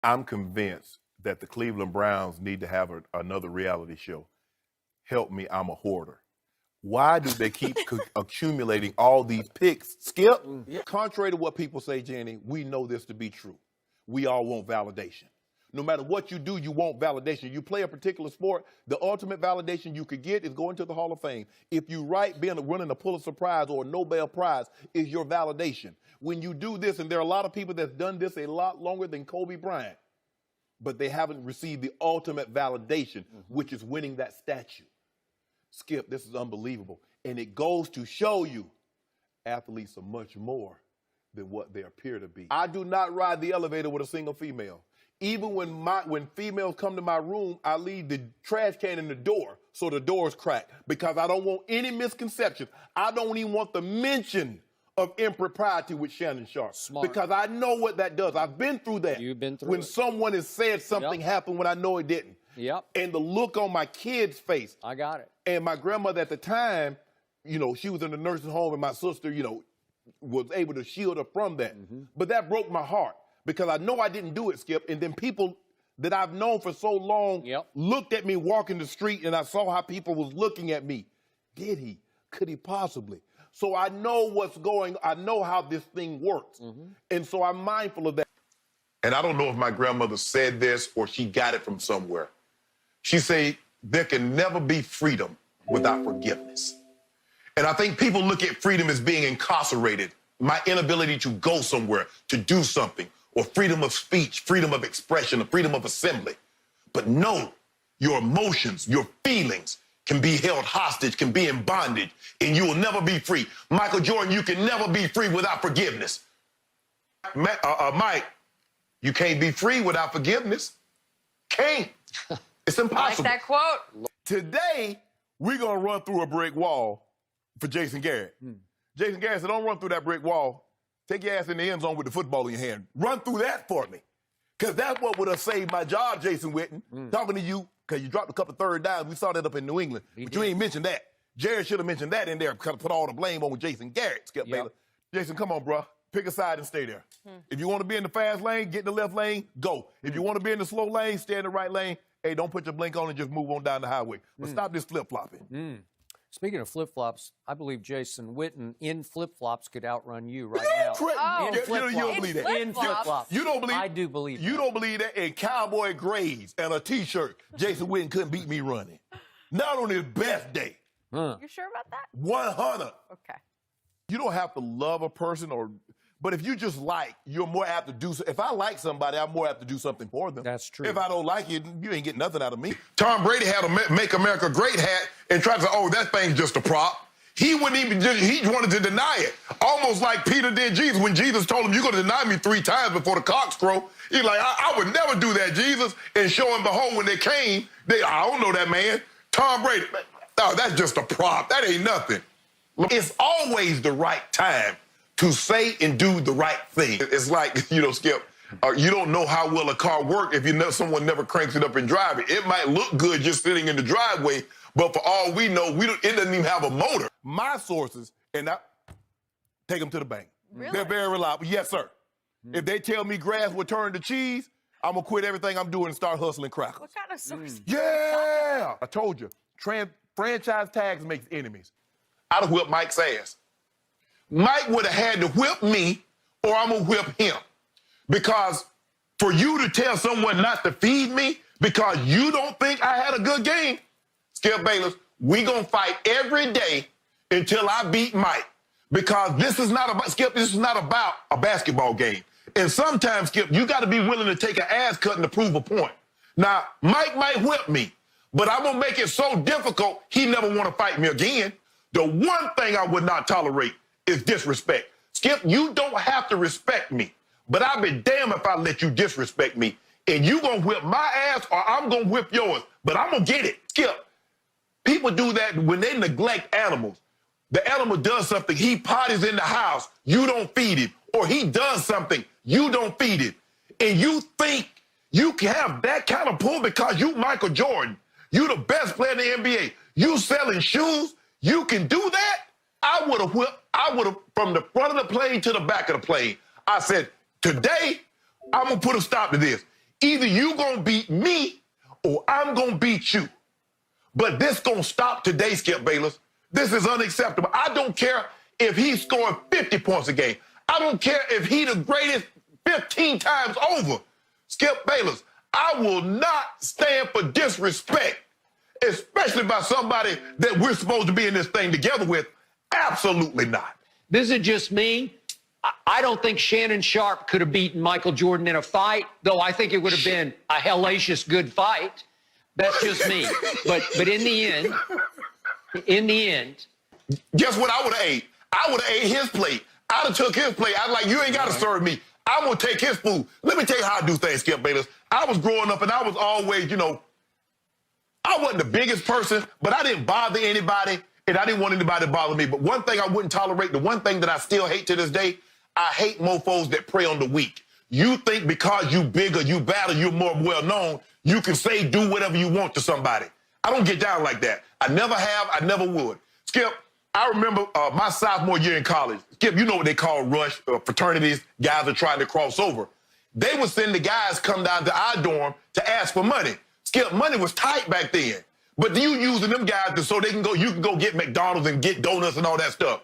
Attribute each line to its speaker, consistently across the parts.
Speaker 1: I'm convinced that the Cleveland Browns need to have another reality show. Help me, I'm a hoarder. Why do they keep accumulating all these picks? Skip? Contrary to what people say, Jenny, we know this to be true. We all want validation. No matter what you do, you want validation. You play a particular sport, the ultimate validation you could get is going to the Hall of Fame. If you winning a Pulitzer Prize or a Nobel Prize is your validation. When you do this, and there are a lot of people that's done this a lot longer than Kobe Bryant, but they haven't received the ultimate validation, which is winning that statue. Skip, this is unbelievable. And it goes to show you athletes are much more than what they appear to be. I do not ride the elevator with a single female. Even when females come to my room, I leave the trash can in the door so the door's cracked because I don't want any misconceptions. I don't even want the mention of impropriety with Shannon Sharpe.
Speaker 2: Smart.
Speaker 1: Because I know what that does. I've been through that.
Speaker 2: You've been through
Speaker 1: when
Speaker 2: it.
Speaker 1: someone has said something happened when I know it didn't.
Speaker 2: Yep.
Speaker 1: And the look on my kid's face.
Speaker 2: I got it.
Speaker 1: And my grandmother at the time, she was in the nursing home, and my sister, was able to shield her from that. But that broke my heart because I know I didn't do it, Skip. And then people that I've known for so long looked at me walking the street, and I saw how people was looking at me. Did he? Could he possibly? So I know I know how this thing works. And so I'm mindful of that. And I don't know if my grandmother said this or she got it from somewhere. She said, there can never be freedom without forgiveness. And I think people look at freedom as being incarcerated, my inability to go somewhere, to do something, or freedom of speech, freedom of expression, or freedom of assembly. But no, your emotions, your feelings can be held hostage, can be in bondage, and you will never be free. Michael Jordan, you can never be free without forgiveness. Mike, you can't be free without forgiveness. Can't. It's impossible.
Speaker 3: Like that quote.
Speaker 1: Today, we're going to run through a brick wall for Jason Garrett. Jason Garrett said, don't run through that brick wall. Take your ass in the end zone with the football in your hand. Run through that for me. Because that's what would have saved my job, Jason Witten. Talking to you, because you dropped a couple third downs. We saw that up in New England. But you ain't mentioned that. Jared should have mentioned that in there because put all the blame on Jason Garrett, Skip Bayless. Jason, come on, bro. Pick a side and stay there. If you want to be in the fast lane, get in the left lane, go. If you want to be in the slow lane, stay in the right lane. Hey, don't put your blink on and just move on down the highway. But stop this flip-flopping.
Speaker 2: Speaking of flip-flops, I believe Jason Witten in flip-flops could outrun you right now.
Speaker 1: You don't believe that.
Speaker 2: In flip-flops.
Speaker 1: You don't believe
Speaker 2: I do believe
Speaker 1: You
Speaker 2: that.
Speaker 1: don't believe that in cowboy grays and a T-shirt, Jason Witten couldn't beat me running. Not on his best day.
Speaker 3: You sure about that?
Speaker 1: 100.
Speaker 3: Okay.
Speaker 1: You don't have to love a person but if you just you're more apt to do so. If I like somebody, I'm more apt to do something for them.
Speaker 2: That's true.
Speaker 1: If I don't like you, you ain't getting nothing out of me. Tom Brady had a Make America Great hat and tried to say, oh, that thing's just a prop. He wouldn't even, he wanted to deny it. Almost like Peter did Jesus. When Jesus told him, you're going to deny me 3 times before the cocks crow. He's like, I would never do that, Jesus. And show and behold, when they came, I don't know that man. Tom Brady, oh, that's just a prop. That ain't nothing. It's always the right time to say and do the right thing. It's like, Skip, you don't know how well a car works if someone never cranks it up and drive it. It might look good just sitting in the driveway, but for all we know, it doesn't even have a motor. My sources, and I take them to the bank.
Speaker 3: Really?
Speaker 1: They're very reliable. Yes, sir. If they tell me grass will turn to cheese, I'm going to quit everything I'm doing and start hustling crackers.
Speaker 3: What kind of source?
Speaker 1: Yeah! I told you, franchise tags makes enemies. I'd have whipped Mike's ass. Mike would have had to whip me or I'm going to whip him. Because for you to tell someone not to feed me because you don't think I had a good game, Skip Bayless, we going to fight every day until I beat Mike. Because this is not about a basketball game. And sometimes, Skip, you got to be willing to take an ass cutting to prove a point. Now, Mike might whip me, but I'm going to make it so difficult he never want to fight me again. The one thing I would not tolerate is disrespect. Skip, you don't have to respect me, but I'll be damned if I let you disrespect me. And you gonna whip my ass or I'm gonna whip yours, but I'm gonna get it. Skip, people do that when they neglect animals. The animal does something, he potties in the house, you don't feed him. Or he does something, you don't feed him. And you think you can have that kind of pull because you Michael Jordan. You the best player in the NBA. You selling shoes, you can do that? I would have, from the front of the plane to the back of the plane, I said, today, I'm going to put a stop to this. Either you gonna beat me or I'm gonna beat you. But this gonna stop today, Skip Bayless. This is unacceptable. I don't care if he's scoring 50 points a game. I don't care if he the greatest 15 times over. Skip Bayless, I will not stand for disrespect, especially by somebody that we're supposed to be in this thing together with. Absolutely not.
Speaker 4: This is just me. I don't think Shannon Sharpe could have beaten Michael Jordan in a fight, though I think it would have been a hellacious good fight. That's just me. But in the end,
Speaker 1: guess what I would have ate? I would have ate his plate. I'd have took his plate. I'd like, you ain't got to serve me. I'm going to take his food. Let me tell you how I do things, Skip Bayless. I was growing up and I was always, I wasn't the biggest person, but I didn't bother anybody and I didn't want anybody to bother me. But one thing I wouldn't tolerate, the one thing that I still hate to this day, I hate mofos that prey on the weak. You think because you bigger, you better, you're more well-known, you can say, do whatever you want to somebody. I don't get down like that. I never have, I never would. Skip, I remember my sophomore year in college. Skip, you know what they call rush fraternities, guys are trying to cross over. They would send the guys come down to our dorm to ask for money. Skip, money was tight back then. But you using them guys so they can go, you can go get McDonald's and get donuts and all that stuff.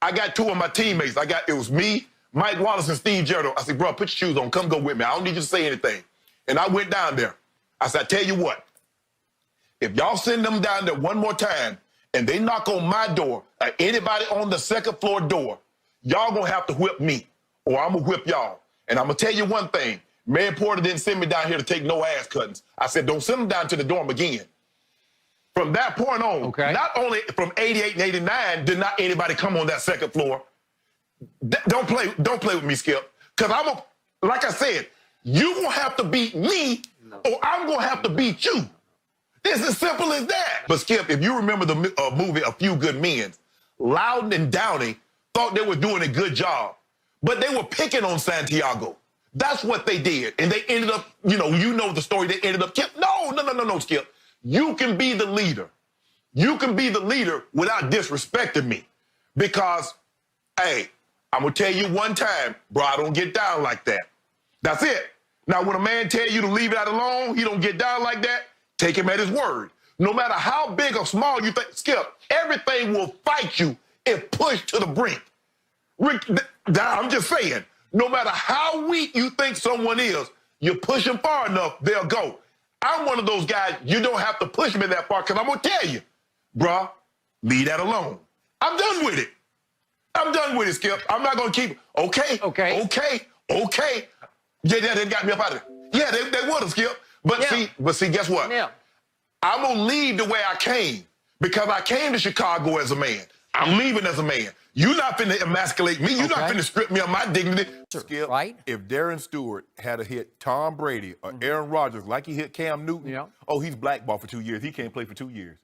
Speaker 1: I got two of my teammates. It was me, Mike Wallace, and Steve Gerdo. I said, bro, put your shoes on, come go with me. I don't need you to say anything. And I went down there. I said, I tell you what, if y'all send them down there one more time and they knock on my door or anybody on the second floor door, y'all gonna have to whip me or I'm gonna whip y'all. And I'm gonna tell you one thing, Mayor Porter didn't send me down here to take no ass cuttings. I said, don't send them down to the dorm again. From that point on, not only from 88 and 89 did not anybody come on that second floor. Don't play with me, Skip. Because like I said, you gonna have to beat me or I'm gonna have to beat you. It's as simple as that. But Skip, if you remember the movie A Few Good Men, Loudon and Downey thought they were doing a good job, but they were picking on Santiago. That's what they did. And they ended up, you know the story, they ended up, no, Skip. You can be the leader. You can be the leader without disrespecting me. Because, hey, I'm going to tell you one time, bro, I don't get down like that. That's it. Now, when a man tell you to leave it out alone, he don't get down like that, take him at his word. No matter how big or small you think, Skip, everything will fight you if pushed to the brink. I'm just saying, no matter how weak you think someone is, you push them far enough, they'll go. I'm one of those guys, you don't have to push me that far because I'm going to tell you, bruh, leave that alone. I'm done with it. I'm done with it, Skip. I'm not going to keep, okay. Yeah, they got me up out of it. Yeah, they would have, Skip. But see, guess what? Yeah. I'm going to leave the way I came because I came to Chicago as a man. I'm leaving as a man. You're not finna emasculate me. You're not finna strip me of my dignity.
Speaker 5: Skip, if Darren Stewart had to hit Tom Brady or Aaron Rodgers like he hit Cam Newton, he's blackballed for 2 years. He can't play for 2 years.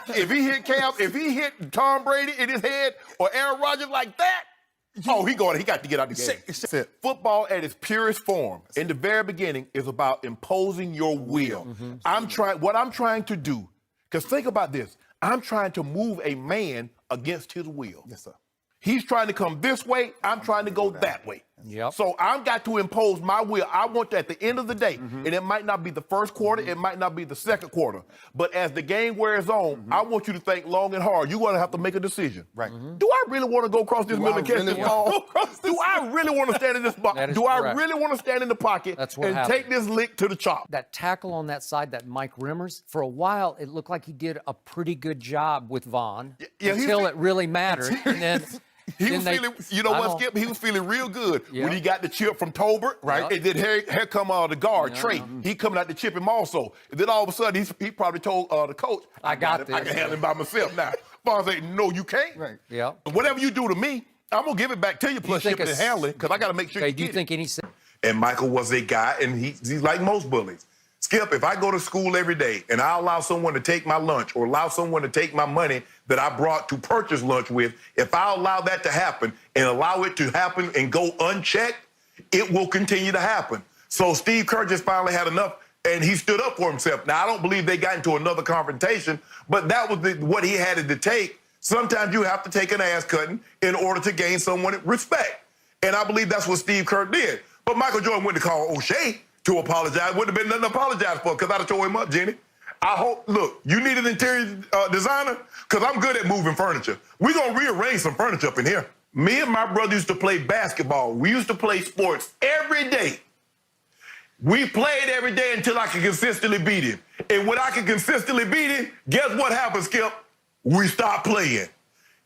Speaker 5: If he hit Tom Brady in his head or Aaron Rodgers like that, he got to get out the game. Football at its purest form, in the very beginning, is about imposing your will. What I'm trying to do, because think about this, I'm trying to move a man against his will. Yes, sir. He's trying to come this way, I'm trying to go that way. Yep. So I've got to impose my will. I want to, at the end of the day, and it might not be the first quarter, it might not be the second quarter, but as the game wears on, I want you to think long and hard. You're going to have to make a decision. Right. Do I really want to go across this middle and catch this ball? Do I really want to stand in this box? Do I really want to stand in the pocket and take this lick to the chop?
Speaker 2: That tackle on that side, that Mike Rimmers, for a while, it looked like he did a pretty good job with Vaughn until it really mattered. And then...
Speaker 5: He was feeling, you know what, Skip? He was feeling real good when he got the chip from Tolbert, right? And then here come the guard, Trey. He coming out to chip him also. And then all of a sudden, he probably told the coach, I got this. I can handle him by myself now. Vaughn said, no, you can't. Right. Yeah. Whatever you do to me, I'm going to give it back to you, plus shipping and handling, because I got to make sure you get it.
Speaker 2: Do you think any...
Speaker 1: And Michael was a guy, and he's like most bullies. Skip, if I go to school every day and I allow someone to take my lunch or allow someone to take my money that I brought to purchase lunch with, if I allow that to happen and allow it to happen and go unchecked, it will continue to happen. So Steve Kerr just finally had enough, and he stood up for himself. Now, I don't believe they got into another confrontation, but that was what he had to take. Sometimes you have to take an ass cutting in order to gain someone respect. And I believe that's what Steve Kerr did. But Michael Jordan went to call O'Shea. to apologize. Wouldn't have been nothing to apologize for because I'd have tore him up, Jenny. I hope, look, you need an interior designer? Because I'm good at moving furniture. We're going to rearrange some furniture up in here. Me and my brother used to play basketball. We used to play sports every day. We played every day until I could consistently beat him. And when I could consistently beat him, guess what happens, Skip? We stopped playing.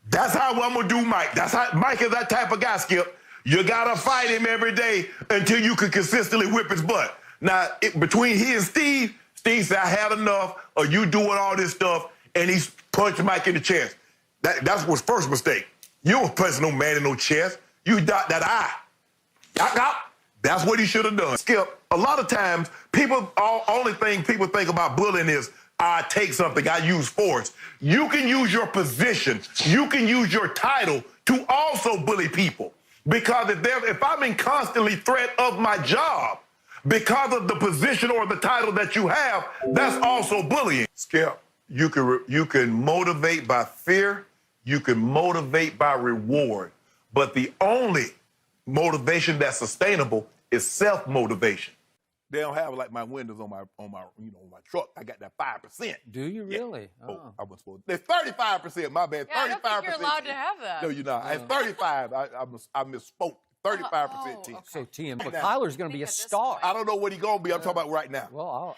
Speaker 1: That's how I'm going to do Mike. That's how Mike is that type of guy, Skip. You got to fight him every day until you can consistently whip his butt. Now, between he and Steve said, I had enough of you doing all this stuff, and he punched Mike in the chest. That's his first mistake. You don't punch no man in no chest. You dot that eye. That's what he should have done. Skip, a lot of times, only thing people think about bullying is, I take something, I use force. You can use your position, you can use your title to also bully people. Because if I'm in constantly threat of my job, because of the position or the title that you have, that's also bullying. Skip, you can motivate by fear, you can motivate by reward, but the only motivation that's sustainable is self-motivation. They don't have like my windows on my truck. I got that 5%.
Speaker 2: Do you really?
Speaker 1: Yeah. Oh, I was supposed to. There's 35%. My bad.
Speaker 3: Yeah,
Speaker 1: 35%.
Speaker 3: I don't think you're allowed to have that.
Speaker 1: No, you're not. It's 35. I misspoke. 35% team.
Speaker 3: Okay.
Speaker 2: So TM, but Kyler's going to be a star.
Speaker 1: I don't know what he's going to be. I'm talking about right now.
Speaker 2: Well,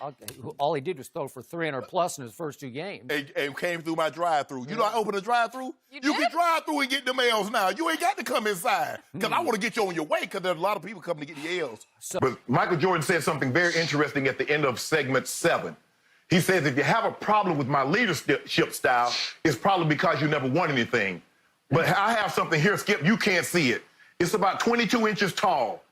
Speaker 2: all he did was throw for 300 plus in his first 2 games.
Speaker 1: And came through my drive-through. You know, I opened a drive-through. You can drive through and get them L's now. You ain't got to come inside because I want to get you on your way because there's a lot of people coming to get the L's. But Michael Jordan said something very interesting at the end of segment 7. He says, if you have a problem with my leadership style, it's probably because you never won anything. But I have something here, Skip, you can't see it. It's about 22 inches tall,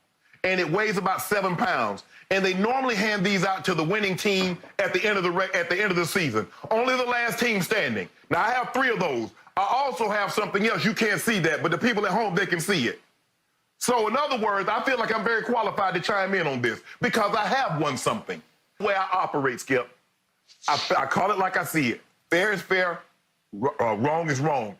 Speaker 1: and it weighs about 7 pounds. And they normally hand these out to the winning team at the end of the season. Only the last team standing. Now, I have 3 of those. I also have something else. You can't see that, but the people at home, they can see it. So, in other words, I feel like I'm very qualified to chime in on this because I have won something. The way I operate, Skip, I call it like I see it. Fair is fair, wrong is wrong.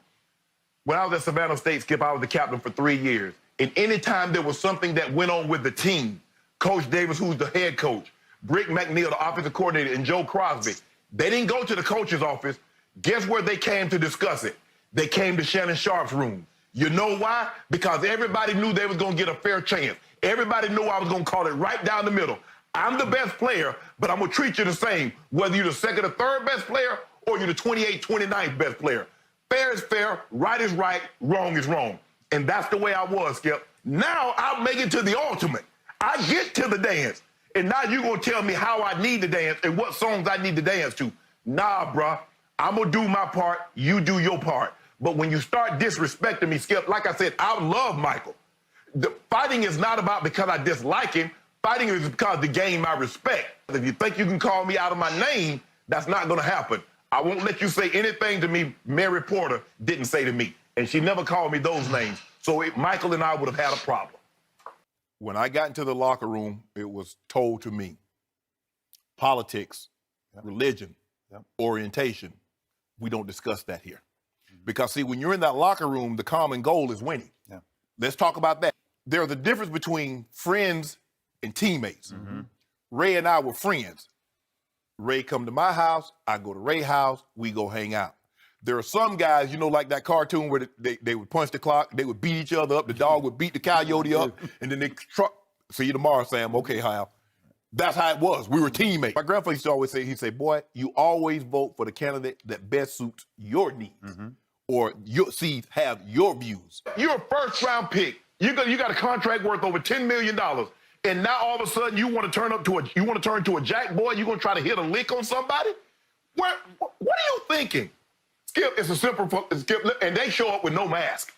Speaker 1: When I was at Savannah State, Skip, I was the captain for 3 years. And anytime there was something that went on with the team, Coach Davis, who's the head coach, Brick McNeil, the offensive coordinator, and Joe Crosby, they didn't go to the coach's office. Guess where they came to discuss it? They came to Shannon Sharpe's room. You know why? Because everybody knew they was going to get a fair chance. Everybody knew I was going to call it right down the middle. I'm the best player, but I'm going to treat you the same, whether you're the second or third best player or you're the 28th, 29th best player. Fair is fair, right is right, wrong is wrong. And that's the way I was, Skip. Now I'll make it to the ultimate. I get to the dance. And now you're going to tell me how I need to dance and what songs I need to dance to. Nah, bruh. I'm going to do my part. You do your part. But when you start disrespecting me, Skip, like I said, I love Michael. The fighting is not about because I dislike him. Fighting is because to gain my respect. If you think you can call me out of my name, that's not going to happen. I won't let you say anything to me Mary Porter didn't say to me. And she never called me those names. So Michael and I would have had a problem. When I got into the locker room, it was told to me, politics, religion, orientation, we don't discuss that here. Because, see, when you're in that locker room, the common goal is winning. Yeah. Let's talk about that. There's a difference between friends and teammates. Mm-hmm. Ray and I were friends. Ray come to my house, I go to Ray's house, we go hang out. There are some guys, you know, like that cartoon where they would punch the clock, they would beat each other up, the dog would beat the coyote up, and then they truck, see you tomorrow, Sam. Okay, Hal. That's how it was. We were teammates. My grandfather used to always say, he'd say, boy, you always vote for the candidate that best suits your needs or have your views. You're a first-round pick. You got a contract worth over $10 million. And now all of a sudden you want to turn into a jack boy? You going to try to hit a lick on somebody? What are you thinking? Skip, it's a simple, Skip, and they show up with no mask.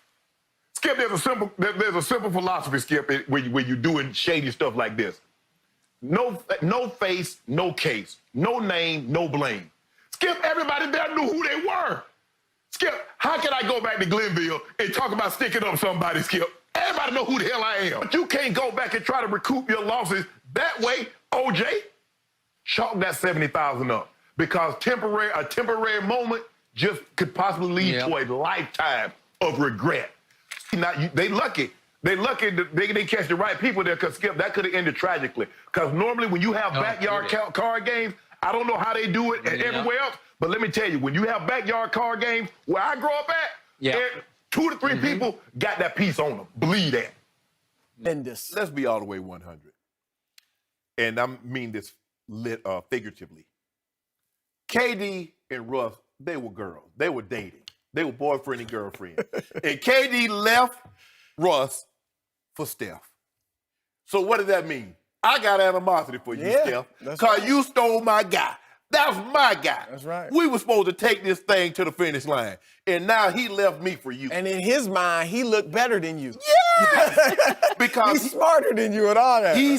Speaker 1: Skip, there's a simple philosophy, Skip, when you're doing shady stuff like this. No face, no case. No name, no blame. Skip, everybody there knew who they were. Skip, how can I go back to Glenville and talk about sticking up somebody, Skip? Everybody know who the hell I am. But you can't go back and try to recoup your losses that way, OJ. Chalk that 70,000 up because a temporary moment just could possibly lead to a lifetime of regret. Now, they lucky. They lucky that they didn't catch the right people there, because Skip, that could have ended tragically. Because normally when you have backyard card games, I don't know how they do it everywhere else, but let me tell you, when you have backyard card games, where I grew up at, 2 to 3 people got that piece on them. Believe that.
Speaker 5: Let's be all the way 100. And I mean this figuratively. KD and Russ, they were girls. They were dating. They were boyfriend and girlfriend. And KD left Russ for Steph. So what does that mean? I got animosity for you, Steph, because you stole my guy. That's my guy.
Speaker 6: That's right.
Speaker 5: We were supposed to take this thing to the finish line, and now he left me for you.
Speaker 6: And in his mind, he looked better than you.
Speaker 5: Yeah! Because
Speaker 6: he's smarter than you and all that.
Speaker 5: He